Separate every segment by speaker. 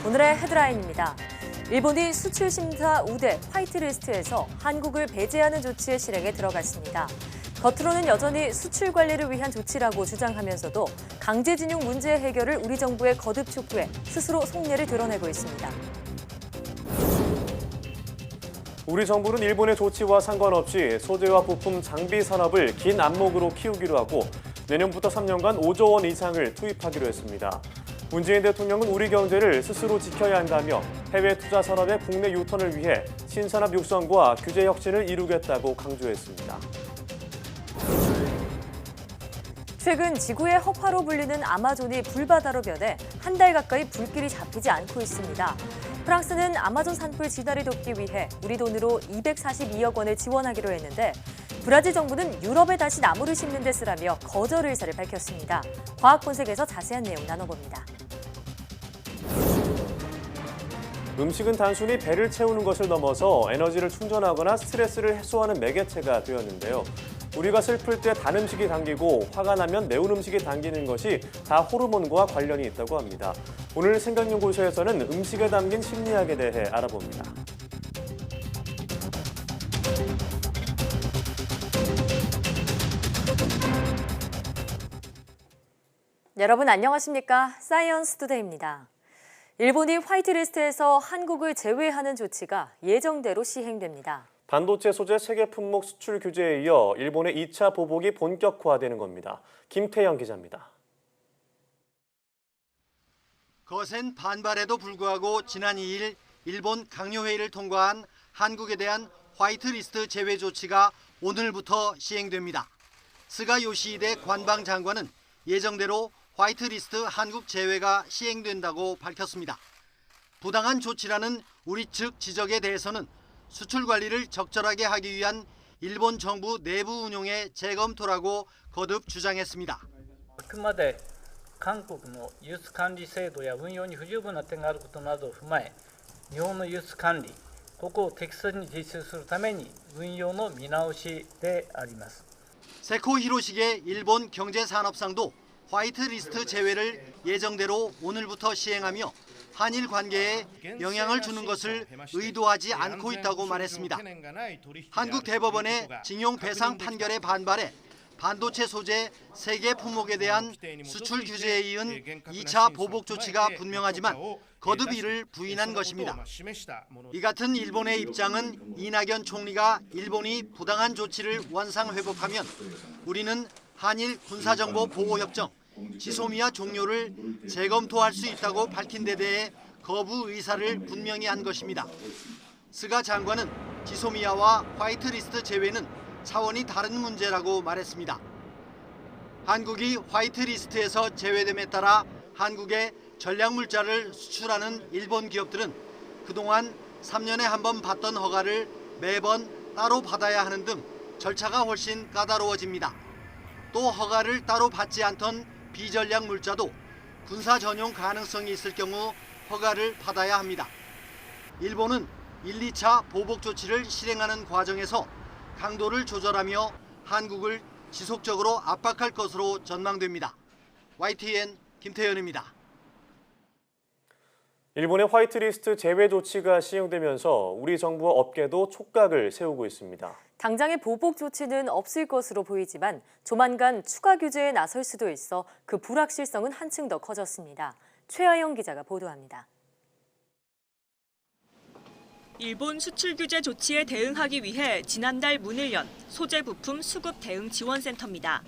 Speaker 1: 오늘의 헤드라인입니다. 일본이 수출 심사 우대 화이트리스트에서 한국을 배제하는 조치의 실행에 들어갔습니다. 겉으로는 여전히 수출 관리를 위한 조치라고 주장하면서도 강제징용 문제 해결을 우리 정부에 거듭 촉구해 스스로 속내를 드러내고 있습니다.
Speaker 2: 우리 정부는 일본의 조치와 상관없이 소재와 부품 장비 산업을 긴 안목으로 키우기로 하고 내년부터 3년간 5조 원 이상을 투입하기로 했습니다. 문재인 대통령은 우리 경제를 스스로 지켜야 한다며 해외 투자 산업의 국내 유턴을 위해 신산업 육성과 규제 혁신을 이루겠다고 강조했습니다.
Speaker 1: 최근 지구의 허파로 불리는 아마존이 불바다로 변해 한 달 가까이 불길이 잡히지 않고 있습니다. 프랑스는 아마존 산불 진화를 돕기 위해 우리 돈으로 242억 원을 지원하기로 했는데 브라질 정부는 유럽에 다시 나무를 심는 데 쓰라며 거절 의사를 밝혔습니다. 과학본색에서 자세한 내용 나눠봅니다.
Speaker 2: 음식은 단순히 배를 채우는 것을 넘어서 에너지를 충전하거나 스트레스를 해소하는 매개체가 되었는데요. 우리가 슬플 때 단 음식이 당기고 화가 나면 매운 음식이 당기는 것이 다 호르몬과 관련이 있다고 합니다. 오늘 생각연구소에서는 음식에 담긴 심리학에 대해 알아봅니다.
Speaker 1: 여러분 안녕하십니까? 사이언스 투데이입니다. 일본이 화이트리스트에서 한국을 제외하는 조치가 예정대로 시행됩니다.
Speaker 2: 반도체 소재 세계 품목 수출 규제에 이어 일본의 2차 보복이 본격화되는 겁니다. 김태영 기자입니다.
Speaker 3: 거센 반발에도 불구하고 지난 2일 일본 강요회의를 통과한 한국에 대한 화이트리스트 제외 조치가 오늘부터 시행됩니다. 스가 요시히데 관방장관은 예정대로 화이트리스트 한국 제외가 시행된다고 밝혔습니다. 부당한 조치라는 우리 측 지적에 대해서는 수출 관리를 적절하게 하기 위한 일본 정부 내부 운용의 재검토라고 거듭 주장했습니다.
Speaker 4: あくまで韓国の輸出管理制度や運用に不十分な点があることなどを踏まえ、日本の輸出管理、ここを適切に実施するために運用の見直しであります。
Speaker 3: 세코 히로시게 일본 경제산업상도 화이트리스트 제외를 예정대로 오늘부터 시행하며 한일 관계에 영향을 주는 것을 의도하지 않고 있다고 말했습니다. 한국 대법원의 징용 배상 판결에 반발해 반도체 소재 세계 품목에 대한 수출 규제에 이은 2차 보복 조치가 분명하지만 거듭 이를 부인한 것입니다. 이 같은 일본의 입장은 이낙연 총리가 일본이 부당한 조치를 원상회복하면 우리는 한일 군사정보 보호협정 지소미아 종료를 재검토할 수 있다고 밝힌 데 대해 거부 의사를 분명히 한 것입니다. 스가 장관은 지소미아와 화이트리스트 제외는 차원이 다른 문제라고 말했습니다. 한국이 화이트리스트에서 제외됨에 따라 한국에 전략물자를 수출하는 일본 기업들은 그동안 3년에 한 번 받던 허가를 매번 따로 받아야 하는 등 절차가 훨씬 까다로워집니다. 또 허가를 따로 받지 않던 비전략 물자도 군사 전용 가능성이 있을 경우 허가를 받아야 합니다. 일본은 1, 2차 보복 조치를 실행하는 과정에서 강도를 조절하며 한국을 지속적으로 압박할 것으로 전망됩니다. YTN 김태현입니다.
Speaker 2: 일본의 화이트리스트 제외 조치가 시행되면서 우리 정부와 업계도 촉각을 세우고 있습니다.
Speaker 1: 당장의 보복 조치는 없을 것으로 보이지만 조만간 추가 규제에 나설 수도 있어 그 불확실성은 한층 더 커졌습니다. 최하영 기자가 보도합니다.
Speaker 5: 일본 수출 규제 조치에 대응하기 위해 지난달 문을 연 소재 부품 수급 대응 지원센터입니다.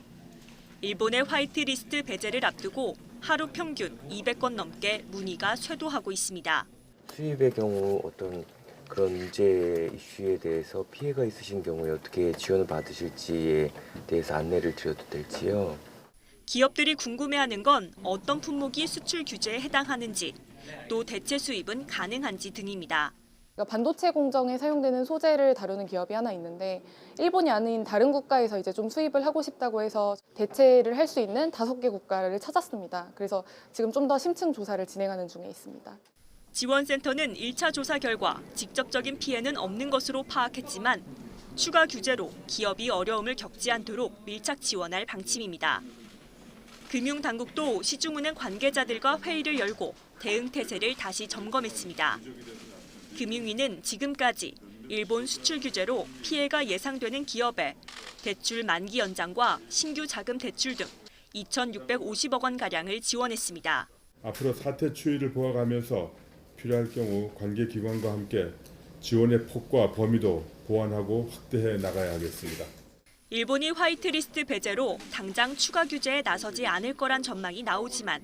Speaker 5: 일본의 화이트리스트 배제를 앞두고 하루 평균 200건 넘게 문의가 쇄도하고 있습니다.
Speaker 6: 수입의 경우 어떤 그런 문제 이슈에 대해서 피해가 있으신 경우에 어떻게 지원을 받으실지에 대해서 안내를 드려도 될지요?
Speaker 5: 기업들이 궁금해하는 건 어떤 품목이 수출 규제에 해당하는지, 또 대체 수입은 가능한지 등입니다.
Speaker 7: 반도체 공정에 사용되는 소재를 다루는 기업이 하나 있는데 일본이 아닌 다른 국가에서 이제 좀 수입을 하고 싶다고 해서 대체를 할 수 있는 5개 국가를 찾았습니다. 그래서 지금 좀 더 심층 조사를 진행하는 중에 있습니다.
Speaker 5: 지원센터는 1차 조사 결과 직접적인 피해는 없는 것으로 파악했지만 추가 규제로 기업이 어려움을 겪지 않도록 밀착 지원할 방침입니다. 금융당국도 시중은행 관계자들과 회의를 열고 대응 태세를 다시 점검했습니다. 금융위는 지금까지 일본 수출 규제로 피해가 예상되는 기업에 대출 만기 연장과 신규 자금 대출 등 2,650억 원가량을 지원했습니다.
Speaker 8: 앞으로 사태 추이를 보아가면서 필요할 경우 관계기관과 함께 지원의 폭과 범위도 보완하고 확대해 나가야 하겠습니다.
Speaker 5: 일본이 화이트리스트 배제로 당장 추가 규제에 나서지 않을 거란 전망이 나오지만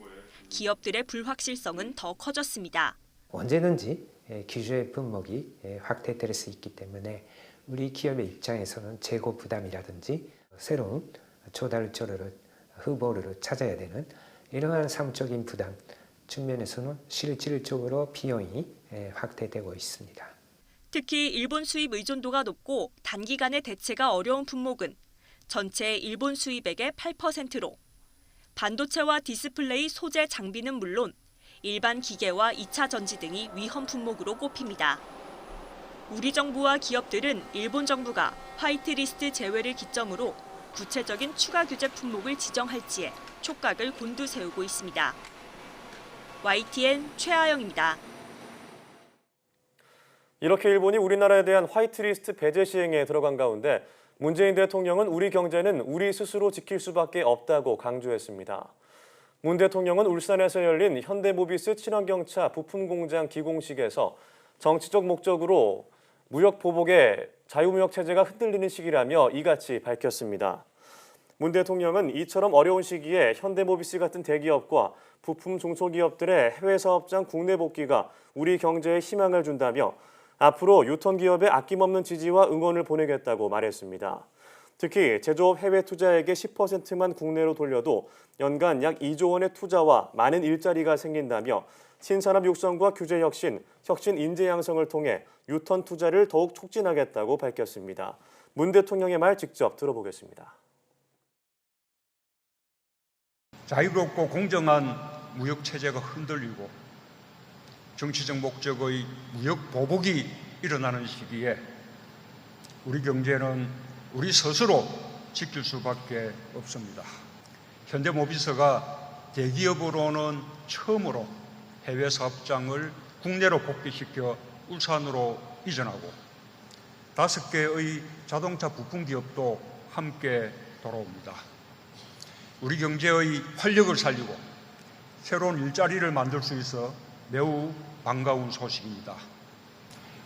Speaker 5: 기업들의 불확실성은 더 커졌습니다.
Speaker 9: 언제든지 규제 품목이 확대될 수 있기 때문에 우리 기업의 입장에서는 재고 부담이라든지 새로운 조달처를 후보를 찾아야 되는 이러한 사무적인 부담 측면에서는 실질적으로 비용이 확대되고 있습니다.
Speaker 5: 특히 일본 수입 의존도가 높고 단기간에 대체가 어려운 품목은 전체 일본 수입액의 8%로 반도체와 디스플레이 소재 장비는 물론 일반 기계와 2차 전지 등이 위험 품목으로 꼽힙니다. 우리 정부와 기업들은 일본 정부가 화이트리스트 제외를 기점으로 구체적인 추가 규제 품목을 지정할지에 촉각을 곤두세우고 있습니다. YTN 최아영입니다.
Speaker 2: 이렇게 일본이 우리나라에 대한 화이트리스트 배제 시행에 들어간 가운데 문재인 대통령은 우리 경제는 우리 스스로 지킬 수밖에 없다고 강조했습니다. 문 대통령은 울산에서 열린 현대모비스 친환경차 부품공장 기공식에서 정치적 목적으로 무역 보복의 자유무역 체제가 흔들리는 시기라며 이같이 밝혔습니다. 문 대통령은 이처럼 어려운 시기에 현대모비스 같은 대기업과 부품 중소기업들의 해외 사업장 국내 복귀가 우리 경제에 희망을 준다며 앞으로 유통기업에 아낌없는 지지와 응원을 보내겠다고 말했습니다. 특히 제조업 해외 투자액의 10%만 국내로 돌려도 연간 약 2조 원의 투자와 많은 일자리가 생긴다며 신산업 육성과 규제 혁신, 혁신 인재 양성을 통해 유턴 투자를 더욱 촉진하겠다고 밝혔습니다. 문 대통령의 말 직접 들어보겠습니다.
Speaker 10: 자유롭고 공정한 무역 체제가 흔들리고 정치적 목적의 무역 보복이 일어나는 시기에 우리 경제는 우리 스스로 지킬 수밖에 없습니다. 현대모비스가 대기업으로는 처음으로 해외 사업장을 국내로 복귀시켜 울산으로 이전하고 5개의 자동차 부품 기업도 함께 돌아옵니다. 우리 경제의 활력을 살리고 새로운 일자리를 만들 수 있어 매우 반가운 소식입니다.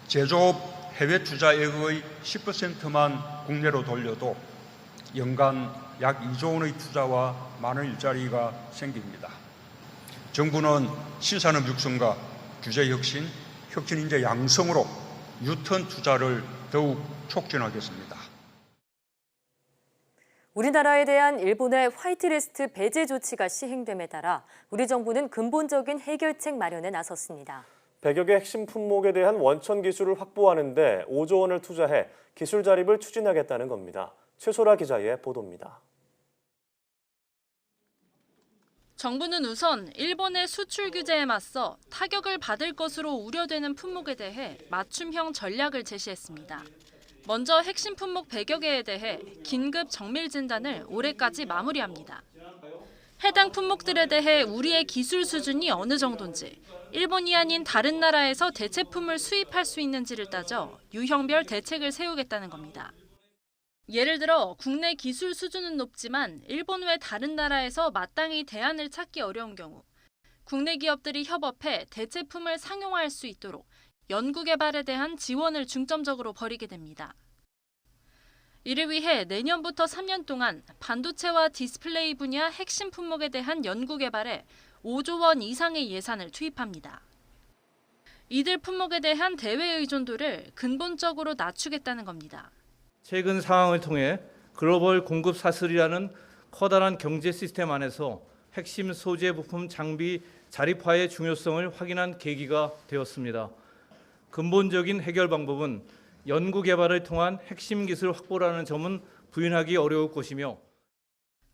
Speaker 10: 제조업 해외 투자액의 10%만 국내로 돌려도 연간 약 2조 원의 투자와 많은 일자리가 생깁니다. 정부는 신산업 육성과 규제 혁신, 혁신 인재 양성으로 유턴 투자를 더욱 촉진하겠습니다.
Speaker 1: 우리나라에 대한 일본의 화이트리스트 배제 조치가 시행됨에 따라 우리 정부는 근본적인 해결책 마련에 나섰습니다.
Speaker 2: 100여 개 핵심 품목에 대한 원천 기술을 확보하는 데 5조 원을 투자해 기술 자립을 추진하겠다는 겁니다. 최소라 기자의 보도입니다.
Speaker 11: 정부는 우선 일본의 수출 규제에 맞서 타격을 받을 것으로 우려되는 품목에 대해 맞춤형 전략을 제시했습니다. 먼저 핵심 품목 100여 개에 대해 긴급 정밀 진단을 올해까지 마무리합니다. 해당 품목들에 대해 우리의 기술 수준이 어느 정도인지, 일본이 아닌 다른 나라에서 대체품을 수입할 수 있는지를 따져 유형별 대책을 세우겠다는 겁니다. 예를 들어 국내 기술 수준은 높지만 일본 외 다른 나라에서 마땅히 대안을 찾기 어려운 경우 국내 기업들이 협업해 대체품을 상용화할 수 있도록 연구개발에 대한 지원을 중점적으로 벌이게 됩니다. 이를 위해 내년부터 3년 동안 반도체와 디스플레이 분야 핵심 품목에 대한 연구개발에 5조 원 이상의 예산을 투입합니다. 이들 품목에 대한 대외 의존도를 근본적으로 낮추겠다는 겁니다.
Speaker 12: 최근 상황을 통해 글로벌 공급 사슬이라는 커다란 경제 시스템 안에서 핵심 소재 부품 장비 자립화의 중요성을 확인한 계기가 되었습니다. 근본적인 해결 방법은 연구 개발을 통한 핵심 기술 확보라는 점은 부인하기 어려울 것이며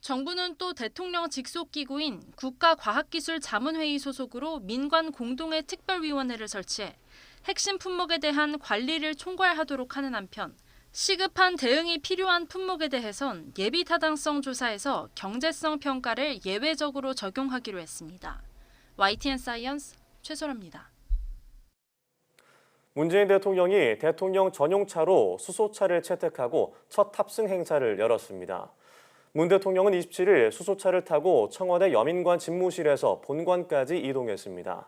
Speaker 11: 정부는 또 대통령 직속 기구인 국가과학기술자문회의 소속으로 민관 공동의 특별위원회를 설치해 핵심 품목에 대한 관리를 총괄하도록 하는 한편 시급한 대응이 필요한 품목에 대해선 예비 타당성 조사에서 경제성 평가를 예외적으로 적용하기로 했습니다. YTN 사이언스 최소라입니다.
Speaker 2: 문재인 대통령이 대통령 전용차로 수소차를 채택하고 첫 탑승 행사를 열었습니다. 문 대통령은 27일 수소차를 타고 청와대 여민관 집무실에서 본관까지 이동했습니다.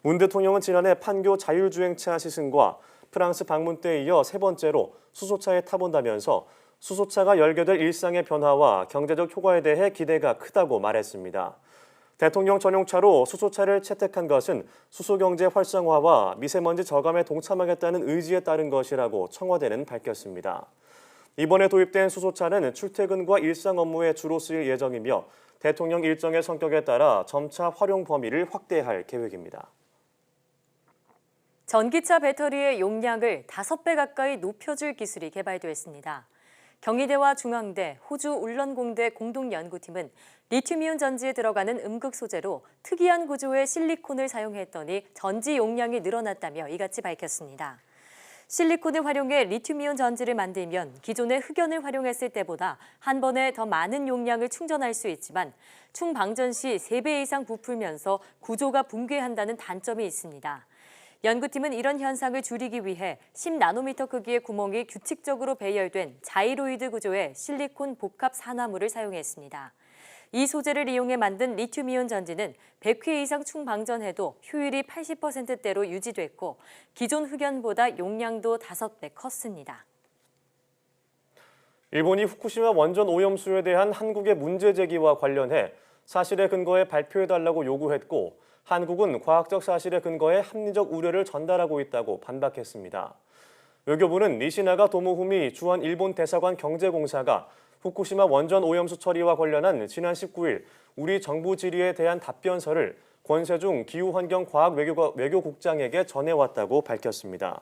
Speaker 2: 문 대통령은 지난해 판교 자율주행차 시승과 프랑스 방문 때에 이어 세 번째로 수소차에 타본다면서 수소차가 열게 될 일상의 변화와 경제적 효과에 대해 기대가 크다고 말했습니다. 대통령 전용차로 수소차를 채택한 것은 수소경제 활성화와 미세먼지 저감에 동참하겠다는 의지에 따른 것이라고 청와대는 밝혔습니다. 이번에 도입된 수소차는 출퇴근과 일상 업무에 주로 쓰일 예정이며 대통령 일정의 성격에 따라 점차 활용 범위를 확대할 계획입니다.
Speaker 1: 전기차 배터리의 용량을 5배 가까이 높여줄 기술이 개발되었습니다. 경희대와 중앙대, 호주 울런공대 공동연구팀은 리튬이온 전지에 들어가는 음극 소재로 특이한 구조의 실리콘을 사용했더니 전지 용량이 늘어났다며 이같이 밝혔습니다. 실리콘을 활용해 리튬이온 전지를 만들면 기존의 흑연을 활용했을 때보다 한 번에 더 많은 용량을 충전할 수 있지만 충방전 시 3배 이상 부풀면서 구조가 붕괴한다는 단점이 있습니다. 연구팀은 이런 현상을 줄이기 위해 10나노미터 크기의 구멍이 규칙적으로 배열된 자이로이드 구조의 실리콘 복합 산화물을 사용했습니다. 이 소재를 이용해 만든 리튬이온 전지는 100회 이상 충방전해도 효율이 80%대로 유지됐고 기존 흑연보다 용량도 5배 컸습니다.
Speaker 2: 일본이 후쿠시마 원전 오염수에 대한 한국의 문제 제기와 관련해 사실에 근거해 발표해달라고 요구했고 한국은 과학적 사실에 근거해 합리적 우려를 전달하고 있다고 반박했습니다. 외교부는 니시나가 도모후미 주한 일본 대사관 경제공사가 후쿠시마 원전 오염수 처리와 관련한 지난 19일 우리 정부 질의에 대한 답변서를 권세중 기후환경과학외교국장에게 전해왔다고 밝혔습니다.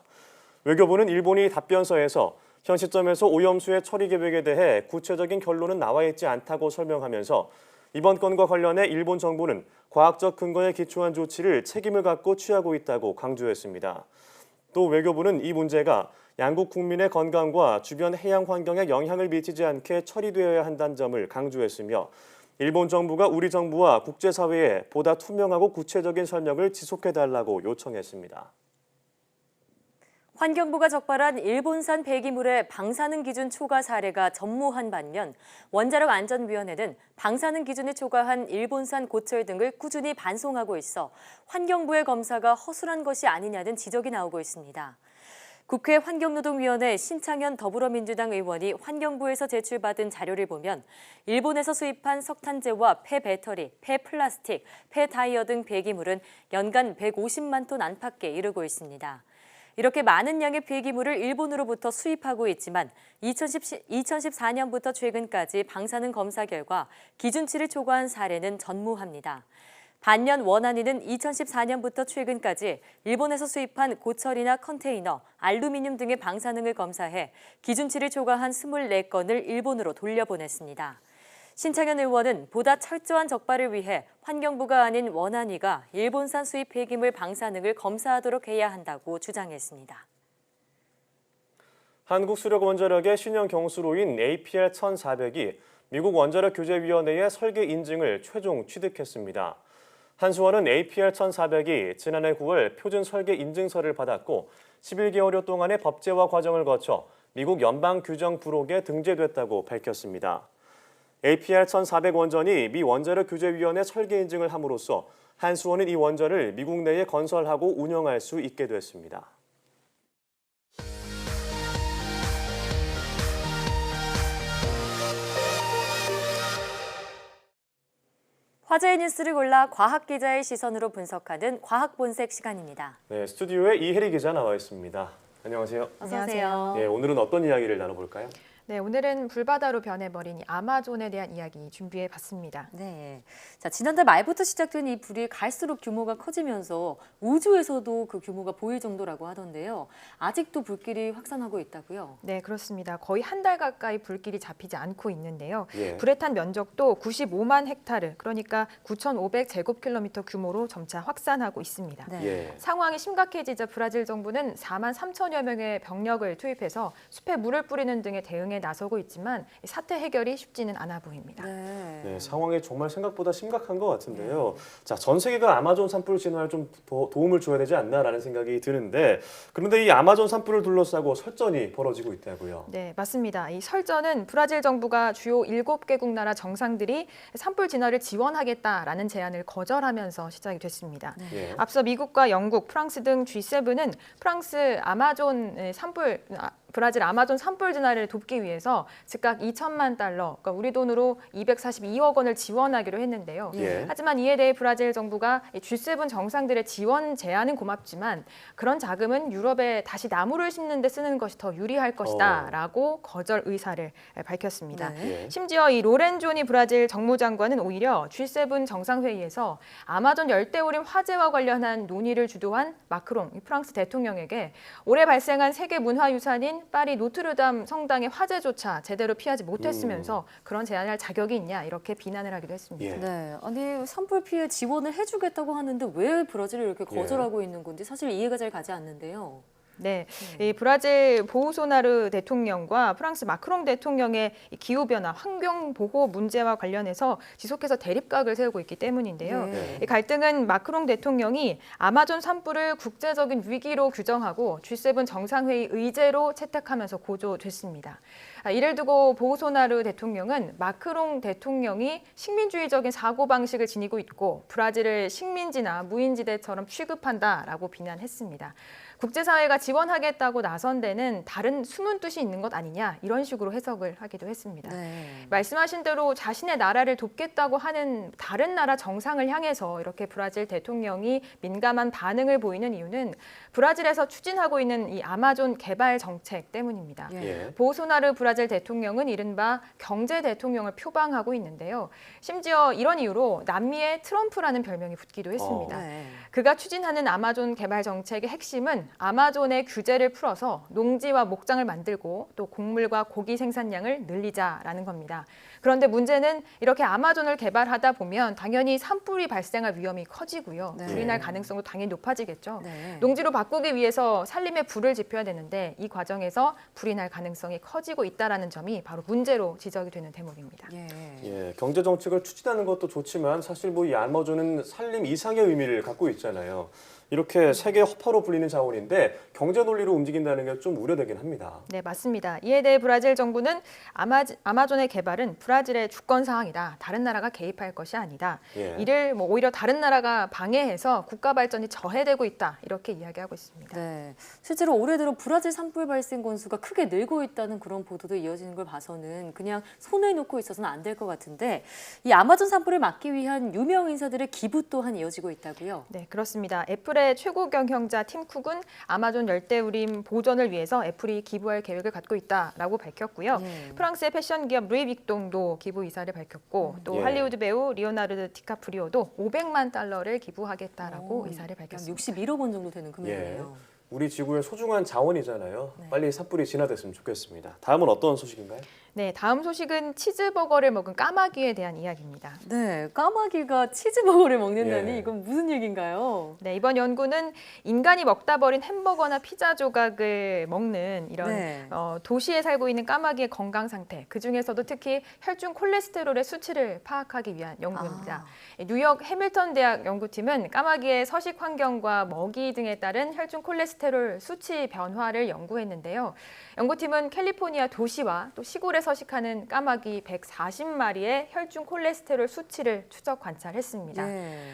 Speaker 2: 외교부는 일본이 답변서에서 현 시점에서 오염수의 처리 계획에 대해 구체적인 결론은 나와 있지 않다고 설명하면서 이번 건과 관련해 일본 정부는 과학적 근거에 기초한 조치를 책임을 갖고 취하고 있다고 강조했습니다. 또 외교부는 이 문제가 양국 국민의 건강과 주변 해양 환경에 영향을 미치지 않게 처리되어야 한다는 점을 강조했으며 일본 정부가 우리 정부와 국제사회에 보다 투명하고 구체적인 설명을 지속해달라고 요청했습니다.
Speaker 1: 환경부가 적발한 일본산 폐기물의 방사능 기준 초과 사례가 전무한 반면 원자력안전위원회는 방사능 기준을 초과한 일본산 고철 등을 꾸준히 반송하고 있어 환경부의 검사가 허술한 것이 아니냐는 지적이 나오고 있습니다. 국회 환경노동위원회 신창현 더불어민주당 의원이 환경부에서 제출받은 자료를 보면 일본에서 수입한 석탄재와 폐배터리, 폐플라스틱, 폐타이어 등 폐기물은 연간 150만 톤 안팎에 이르고 있습니다. 이렇게 많은 양의 폐기물을 일본으로부터 수입하고 있지만 2014년부터 최근까지 방사능 검사 결과 기준치를 초과한 사례는 전무합니다. 반면 원안위는 2014년부터 최근까지 일본에서 수입한 고철이나 컨테이너, 알루미늄 등의 방사능을 검사해 기준치를 초과한 24건을 일본으로 돌려보냈습니다. 신창현 의원은 보다 철저한 적발을 위해 환경부가 아닌 원안위가 일본산 수입 폐기물 방사능을 검사하도록 해야 한다고 주장했습니다.
Speaker 2: 한국수력원자력의 신형 경수로인 APR-1400이 미국 원자력규제위원회의 설계 인증을 최종 취득했습니다. 한수원은 APR-1400이 지난해 9월 표준 설계 인증서를 받았고 11개월여 동안의 법제화 과정을 거쳐 미국 연방규정부록에 등재됐다고 밝혔습니다. APR-1400 원전이 미 원자력규제위원회 설계 인증을 함으로써 한수원은 이 원전을 미국 내에 건설하고 운영할 수 있게 됐습니다.
Speaker 1: 화제의 뉴스를 골라 과학 기자의 시선으로 분석하는 과학 본색 시간입니다.
Speaker 2: 네, 스튜디오에 이혜리 기자 나와 있습니다. 안녕하세요.
Speaker 1: 안녕하세요.
Speaker 2: 네, 오늘은 어떤 이야기를 나눠볼까요?
Speaker 13: 네, 오늘은 불바다로 변해버린 이 아마존에 대한 이야기 준비해봤습니다.
Speaker 1: 네, 자 지난달 말부터 시작된 이 불이 갈수록 규모가 커지면서 우주에서도 그 규모가 보일 정도라고 하던데요. 아직도 불길이 확산하고 있다고요?
Speaker 13: 네, 그렇습니다. 거의 한 달 가까이 불길이 잡히지 않고 있는데요.
Speaker 2: 예.
Speaker 13: 불에 탄 면적도 95만 헥타르, 그러니까 9,500제곱킬로미터 규모로 점차 확산하고 있습니다.
Speaker 1: 네.
Speaker 2: 예.
Speaker 13: 상황이 심각해지자 브라질 정부는 4만 3천여 명의 병력을 투입해서 숲에 물을 뿌리는 등의 대응에 나서고 있지만 사태 해결이 쉽지는 않아 보입니다.
Speaker 2: 네, 상황이 정말 생각보다 심각한 것 같은데요. 자, 전 세계가 아마존 산불 진화에 좀 도움을 줘야 되지 않나라는 생각이 드는데, 그런데 이 아마존 산불을 둘러싸고 설전이 벌어지고 있다고요.
Speaker 13: 네, 맞습니다. 이 설전은 브라질 정부가 주요 7개국 나라 정상들이 산불 진화를 지원하겠다라는 제안을 거절하면서 시작이 됐습니다.
Speaker 2: 예.
Speaker 13: 앞서 미국과 영국, 프랑스 등 G7은 브라질 아마존 산불 진화를 돕기 위해서 즉각 2천만 달러, 그러니까 우리 돈으로 242억 원을 지원하기로 했는데요.
Speaker 2: 예.
Speaker 13: 하지만 이에 대해 브라질 정부가 G7 정상들의 지원 제안은 고맙지만 그런 자금은 유럽에 다시 나무를 심는 데 쓰는 것이 더 유리할 것이다 라고 거절 의사를 밝혔습니다.
Speaker 2: 예.
Speaker 13: 심지어 이 로렌조니 브라질 정무장관은 오히려 G7 정상회의에서 아마존 열대우림 화재와 관련한 논의를 주도한 마크롱 프랑스 대통령에게 올해 발생한 세계 문화유산인 파리 노트르담 성당의 화재조차 제대로 피하지 못했으면서 그런 제안할 자격이 있냐 이렇게 비난을 하기도 했습니다.
Speaker 2: 예.
Speaker 1: 네, 아니 산불 피해 지원을 해주겠다고 하는데 왜 브라질이 이렇게 거절하고 있는 건지 사실 이해가 잘 가지 않는데요.
Speaker 13: 네, 이 브라질 보우소나르 대통령과 프랑스 마크롱 대통령의 기후변화, 환경보호 문제와 관련해서 지속해서 대립각을 세우고 있기 때문인데요. 이 갈등은 마크롱 대통령이 아마존 산불을 국제적인 위기로 규정하고 G7 정상회의 의제로 채택하면서 고조됐습니다. 이를 두고 보우소나르 대통령은 마크롱 대통령이 식민주의적인 사고방식을 지니고 있고 브라질을 식민지나 무인지대처럼 취급한다라고 비난했습니다. 국제사회가 지원하겠다고 나선 데는 다른 숨은 뜻이 있는 것 아니냐 이런 식으로 해석을 하기도 했습니다. 말씀하신 대로 자신의 나라를 돕겠다고 하는 다른 나라 정상을 향해서 이렇게 브라질 대통령이 민감한 반응을 보이는 이유는 브라질에서 추진하고 있는 이 아마존 개발 정책 때문입니다. 보우소나르 브라질 대통령은 이른바 경제 대통령을 표방하고 있는데요. 심지어 이런 이유로 남미의 트럼프라는 별명이 붙기도 했습니다. 그가 추진하는 아마존 개발 정책의 핵심은 아마존의 규제를 풀어서 농지와 목장을 만들고 또 곡물과 고기 생산량을 늘리자라는 겁니다. 그런데 문제는 이렇게 아마존을 개발하다 보면 당연히 산불이 발생할 위험이 커지고요. 불이 날 가능성도 당연히 높아지겠죠. 농지로 바꾸기 위해서 산림에 불을 지펴야 되는데 이 과정에서 불이 날 가능성이 커지고 있다는 점이 바로 문제로 지적이 되는 대목입니다.
Speaker 2: 예, 경제 정책을 추진하는 것도 좋지만 사실 뭐 이 아마존은 산림 이상의 의미를 갖고 있잖아요. 이렇게 세계 허파로 불리는 자원인데 경제 논리로 움직인다는 게 좀 우려되긴 합니다.
Speaker 13: 네, 맞습니다. 이에 대해 브라질 정부는 아마존의 개발은 브라질의 주권 사항이다. 다른 나라가 개입할 것이 아니다. 이를 오히려 다른 나라가 방해해서 국가 발전이 저해되고 있다. 이렇게 이야기하고 있습니다.
Speaker 1: 네, 실제로 올해 들어 브라질 산불 발생 건수가 크게 늘고 있다는 그런 보도도 이어지는 걸 봐서는 그냥 손을 놓고 있어서는 안 될 것 같은데 이 아마존 산불을 막기 위한 유명 인사들의 기부 또한 이어지고 있다고요?
Speaker 13: 네, 그렇습니다. 애플의 최고 경영자 팀 쿡은 아마존 열대우림 보전을 위해서 애플이 기부할 계획을 갖고 있다라고 밝혔고요. 프랑스의 패션 기업 루이비통도 기부 의사를 밝혔고 또 할리우드 배우 리오나르도 디카프리오도 500만 달러를 기부하겠다라고 의사를 밝혔습니다.
Speaker 1: 61억 원 정도 되는 금액이네요.
Speaker 2: 우리 지구의 소중한 자원이잖아요. 빨리 산불이 진화됐으면 좋겠습니다. 다음은 어떤 소식인가요?
Speaker 13: 네, 다음 소식은 치즈버거를 먹은 까마귀에 대한 이야기입니다.
Speaker 1: 네, 까마귀가 치즈버거를 먹는다니 이건 무슨 얘기인가요?
Speaker 13: 네, 이번 연구는 인간이 먹다 버린 햄버거나 피자 조각을 먹는 이런 도시에 살고 있는 까마귀의 건강 상태, 그중에서도 특히 혈중 콜레스테롤의 수치를 파악하기 위한 연구입니다. 뉴욕 해밀턴 대학 연구팀은 까마귀의 서식 환경과 먹이 등에 따른 혈중 콜레스테롤 수치 변화를 연구했는데요. 연구팀은 캘리포니아 도시와 또 시골에 서식하는 까마귀 140마리의 혈중 콜레스테롤 수치를 추적 관찰했습니다.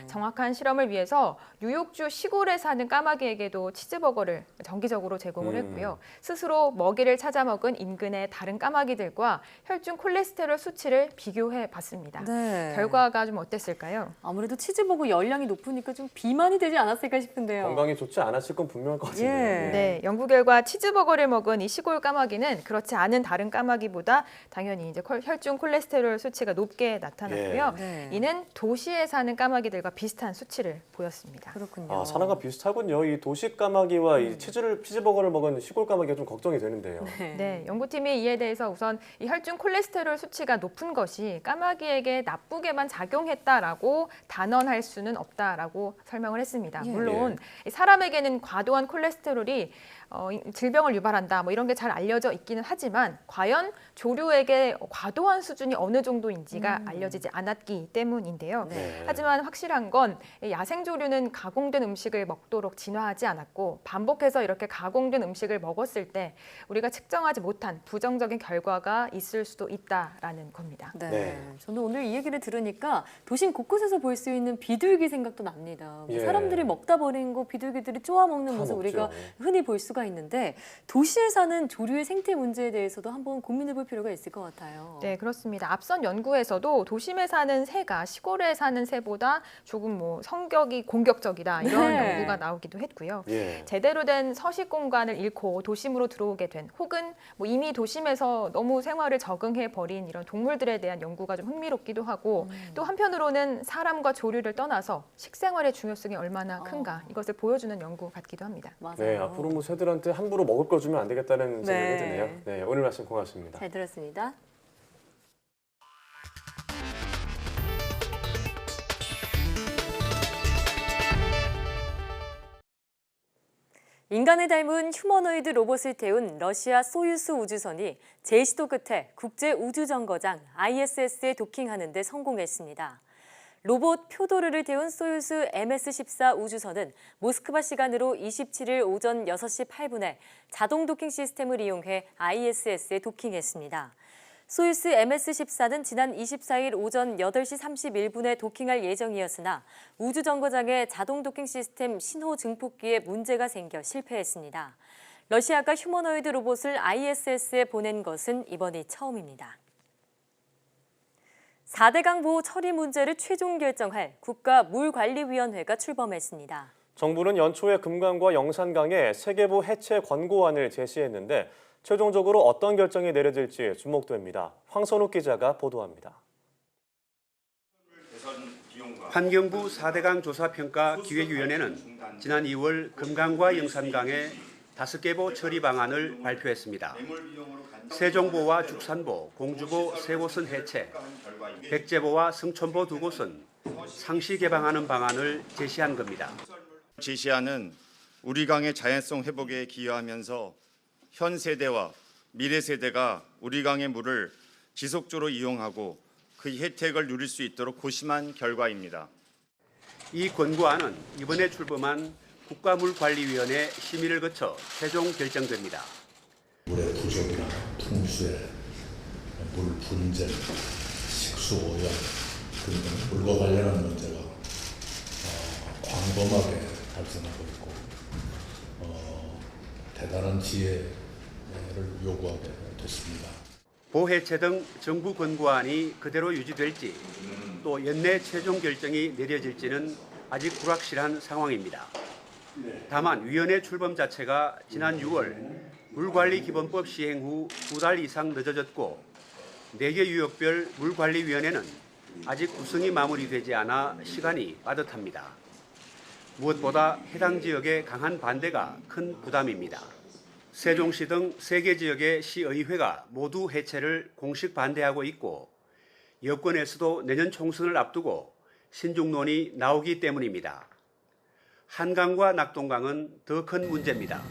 Speaker 13: 정확한 실험을 위해서 뉴욕주 시골에 사는 까마귀에게도 치즈버거를 정기적으로 제공을 했고요. 스스로 먹이를 찾아 먹은 인근의 다른 까마귀들과 혈중 콜레스테롤 수치를 비교해 봤습니다. 결과가 좀 어땠을까요?
Speaker 1: 아무래도 치즈버거 열량이 높으니까 좀 비만이 되지 않았을까 싶은데요.
Speaker 2: 건강에 좋지 않았을 건 분명할 것 같은데요.
Speaker 13: 네, 연구 결과 치즈버거를 먹은 이 시골 까마귀는 그렇지 않은 다른 까마귀보다 보다 당연히 이제 혈중 콜레스테롤 수치가 높게 나타났고요.
Speaker 1: 네.
Speaker 13: 이는 도시에 사는 까마귀들과 비슷한 수치를 보였습니다.
Speaker 1: 그렇군요.
Speaker 2: 아, 사람과 비슷하군요. 이 도시 까마귀와 이 치즈버거를 먹은 시골 까마귀가 좀 걱정이 되는데요.
Speaker 13: 네, 연구팀이 이에 대해서 우선 이 혈중 콜레스테롤 수치가 높은 것이 까마귀에게 나쁘게만 작용했다라고 단언할 수는 없다라고 설명을 했습니다.
Speaker 1: 예.
Speaker 13: 물론 이 사람에게는 과도한 콜레스테롤이 질병을 유발한다 뭐 이런 게 잘 알려져 있기는 하지만 과연 조류에게 과도한 수준이 어느 정도인지가 알려지지 않았기 때문인데요.
Speaker 1: 네.
Speaker 13: 하지만 확실한 건 야생 조류는 가공된 음식을 먹도록 진화하지 않았고 반복해서 이렇게 가공된 음식을 먹었을 때 우리가 측정하지 못한 부정적인 결과가 있을 수도 있다라는 겁니다.
Speaker 1: 네.
Speaker 2: 네.
Speaker 1: 저는 오늘 이 얘기를 들으니까 도심 곳곳에서 볼 수 있는 비둘기 생각도 납니다.
Speaker 2: 예.
Speaker 1: 사람들이 먹다 버린 거 비둘기들이 쪼아 먹는
Speaker 2: 다
Speaker 1: 모습
Speaker 2: 먹죠.
Speaker 1: 우리가 흔히 볼 수가 있는데 도시에 사는 조류의 생태 문제에 대해서도 한번 고민해 볼 필요가 있을 것 같아요.
Speaker 13: 네, 그렇습니다. 앞선 연구에서도 도심에 사는 새가 시골에 사는 새보다 조금 성격이 공격적이다 이런
Speaker 1: 네.
Speaker 13: 연구가 나오기도 했고요.
Speaker 2: 예.
Speaker 13: 제대로 된 서식 공간을 잃고 도심으로 들어오게 된 혹은 이미 도심에서 너무 생활을 적응해 버린 이런 동물들에 대한 연구가 좀 흥미롭기도 하고 또 한편으로는 사람과 조류를 떠나서 식생활의 중요성이 얼마나 큰가 이것을 보여주는 연구 같기도 합니다.
Speaker 1: 맞아요.
Speaker 2: 네, 앞으로 새들한테 함부로 먹을 거 주면 안 되겠다는 생각이 드네요. 네, 오늘 말씀 고맙습니다.
Speaker 1: 잘 들었습니다. 인간을 닮은 휴머노이드 로봇을 태운 러시아 소유스 우주선이 제시도 끝에 국제우주정거장 ISS에 도킹하는 데 성공했습니다. 로봇 표도르를 태운 소유스 MS-14 우주선은 모스크바 시간으로 27일 오전 6시 8분에 자동 도킹 시스템을 이용해 ISS에 도킹했습니다. 소유스 MS-14는 지난 24일 오전 8시 31분에 도킹할 예정이었으나 우주정거장의 자동 도킹 시스템 신호 증폭기에 문제가 생겨 실패했습니다. 러시아가 휴머노이드 로봇을 ISS에 보낸 것은 이번이 처음입니다. 4대강 보호 처리 문제를 최종 결정할 국가물관리위원회가 출범했습니다.
Speaker 2: 정부는 연초에 금강과 영산강의 세계보 해체 권고안을 제시했는데 최종적으로 어떤 결정이 내려질지 주목됩니다. 황선욱 기자가 보도합니다.
Speaker 14: 환경부 4대강 조사평가 기획위원회는 지난 2월 금강과 영산강의 5개보 처리 방안을 발표했습니다. 세종보와 죽산보, 공주보 3곳은 해체, 백제보와 성촌보 2곳은 상시 개방하는 방안을 제시한 겁니다.
Speaker 15: 제시안은 우리 강의 자연성 회복에 기여하면서 현 세대와 미래 세대가 우리 강의 물을 지속적으로 이용하고 그 혜택을 누릴 수 있도록 고심한 결과입니다.
Speaker 14: 이 권고안은 이번에 출범한 국가물관리위원회 심의를 거쳐 최종 결정됩니다.
Speaker 16: 물의 부족이나 풍수에 물 분쟁, 식수 오염 등등 물과 관련한 문제가 광범하게 발생하고 있고 대단한 지혜를 요구하게 됐습니다.
Speaker 14: 보해체 등 정부 권고안이 그대로 유지될지 또 연내 최종 결정이 내려질지는 아직 불확실한 상황입니다. 다만 위원회 출범 자체가 지난 6월 물관리기본법 시행 후 2달 이상 늦어졌고 4개 유역별 물관리위원회는 아직 구성이 마무리되지 않아 시간이 빠듯합니다. 무엇보다 해당 지역의 강한 반대가 큰 부담입니다. 세종시 등 3개 지역의 시의회가 모두 해체를 공식 반대하고 있고 여권에서도 내년 총선을 앞두고 신중론이 나오기 때문입니다. 한강과 낙동강은 더 큰 문제입니다.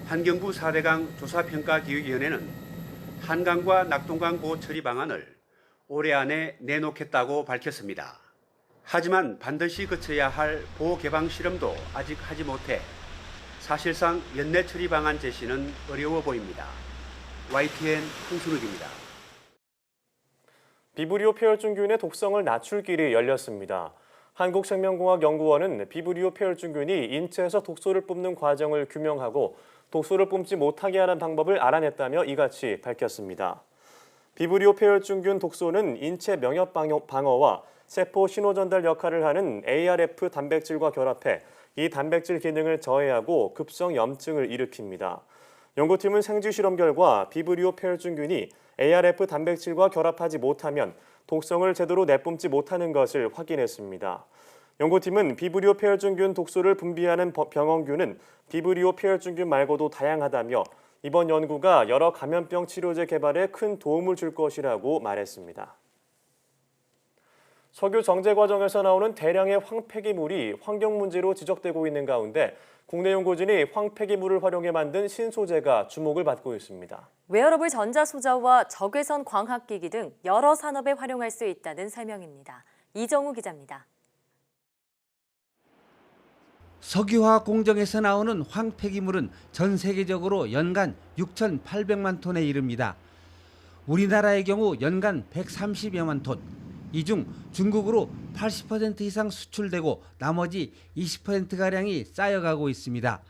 Speaker 14: 환경부 4대강 조사평가기획위원회는 한강과 낙동강 보호 처리 방안을 올해 안에 내놓겠다고 밝혔습니다. 하지만 반드시 거쳐야 할 보호 개방 실험도 아직 하지 못해 사실상 연내 처리 방안 제시는 어려워 보입니다. YTN 홍순욱입니다.
Speaker 2: 비브리오 폐혈증균의 독성을 낮출 길이 열렸습니다. 한국생명공학연구원은 비브리오 폐혈증균이 인체에서 독소를 뿜는 과정을 규명하고 독소를 뿜지 못하게 하는 방법을 알아냈다며 이같이 밝혔습니다. 비브리오 폐혈증균 독소는 인체 면역 방어와 세포 신호 전달 역할을 하는 ARF 단백질과 결합해 이 단백질 기능을 저해하고 급성 염증을 일으킵니다. 연구팀은 생쥐 실험 결과 비브리오 페어준균이 ARF 단백질과 결합하지 못하면 독성을 제대로 내뿜지 못하는 것을 확인했습니다. 연구팀은 비브리오 페어준균 독소를 분비하는 병원균은 비브리오 페어준균 말고도 다양하다며 이번 연구가 여러 감염병 치료제 개발에 큰 도움을 줄 것이라고 말했습니다. 석유 정제 과정에서 나오는 대량의 황폐기물이 환경 문제로 지적되고 있는 가운데 국내 연구진이 황폐기물을 활용해 만든 신소재가 주목을 받고 있습니다.
Speaker 1: 웨어러블 전자소자와 적외선 광학기기 등 여러 산업에 활용할 수 있다는 설명입니다. 이정우 기자입니다.
Speaker 17: 석유화학 공정에서 나오는 황폐기물은 전 세계적으로 연간 6,800만 톤에 이릅니다. 우리나라의 경우 연간 130여만 톤. 이 중 중국으로 80% 이상 수출되고 나머지 20%가량이 쌓여가고 있습니다.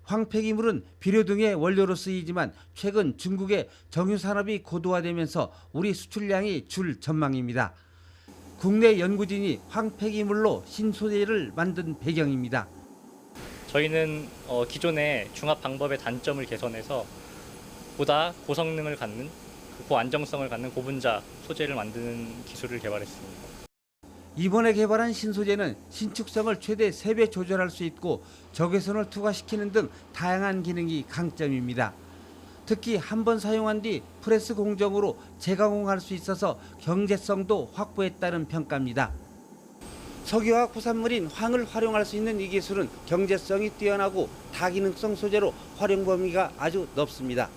Speaker 17: 황폐기물은 비료 등의 원료로 쓰이지만 최근 중국의 정유산업이 고도화되면서 우리 수출량이 줄 전망입니다. 국내 연구진이 황폐기물로 신소재를 만든 배경입니다.
Speaker 18: 저희는 기존의 중합 방법의 단점을 개선해서 보다 고성능을 갖는 고안정성을 갖는 고분자 소재를 만드는 기술을 개발했습니다.
Speaker 17: 이번에 개발한 신소재는 신축성을 최대 3배 조절할 수 있고 적외선을 투과시키는 등 다양한 기능이 강점입니다. 특히 한 번 사용한 뒤 프레스 공정으로 재가공할 수 있어서 경제성도 확보했다는 평가입니다. 석유화학 부산물인 황을 활용할 수 있는 이 기술은 경제성이 뛰어나고 다기능성 소재로 활용 범위가 아주 넓습니다.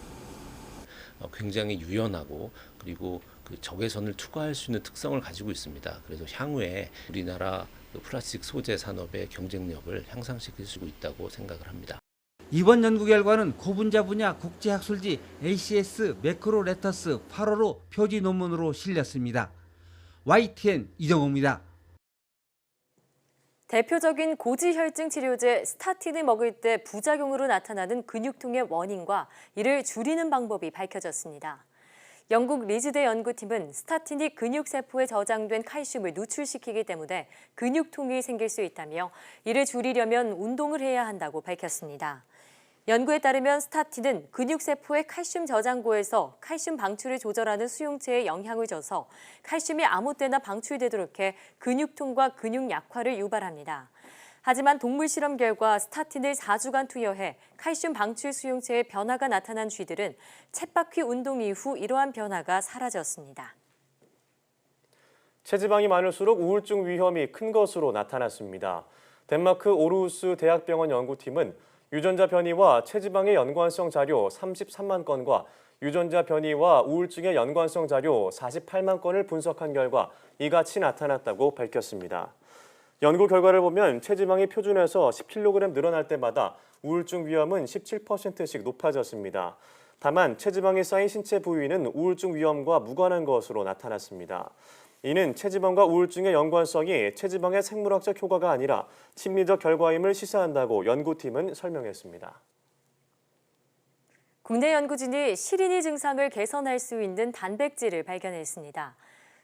Speaker 19: 굉장히 유연하고 그리고 그 적외선을 투과할 수 있는 특성을 가지고 있습니다. 그래서 향후에 우리나라 플라스틱 소재 산업의 경쟁력을 향상시킬 수 있다고 생각을 합니다.
Speaker 17: 이번 연구 결과는 고분자 분야 국제학술지 ACS 매크로레터스 8호로 표지 논문으로 실렸습니다. YTN 이정우입니다.
Speaker 1: 대표적인 고지혈증 치료제 스타틴을 먹을 때 부작용으로 나타나는 근육통의 원인과 이를 줄이는 방법이 밝혀졌습니다. 영국 리즈대 연구팀은 스타틴이 근육세포에 저장된 칼슘을 누출시키기 때문에 근육통이 생길 수 있다며 이를 줄이려면 운동을 해야 한다고 밝혔습니다. 연구에 따르면 스타틴은 근육세포의 칼슘 저장고에서 칼슘 방출을 조절하는 수용체에 영향을 줘서 칼슘이 아무 때나 방출되도록 해 근육통과 근육 약화를 유발합니다. 하지만 동물 실험 결과 스타틴을 4주간 투여해 칼슘 방출 수용체의 변화가 나타난 쥐들은 쳇바퀴 운동 이후 이러한 변화가 사라졌습니다.
Speaker 2: 체지방이 많을수록 우울증 위험이 큰 것으로 나타났습니다. 덴마크 오르우스 대학병원 연구팀은 유전자 변이와 체지방의 연관성 자료 33만 건과 유전자 변이와 우울증의 연관성 자료 48만 건을 분석한 결과 이같이 나타났다고 밝혔습니다. 연구 결과를 보면 체지방이 표준에서 10kg 늘어날 때마다 우울증 위험은 17%씩 높아졌습니다. 다만 체지방이 쌓인 신체 부위는 우울증 위험과 무관한 것으로 나타났습니다. 이는 체지방과 우울증의 연관성이 체지방의 생물학적 효과가 아니라 심리적 결과임을 시사한다고 연구팀은 설명했습니다.
Speaker 1: 국내 연구진이 시린이 증상을 개선할 수 있는 단백질을 발견했습니다.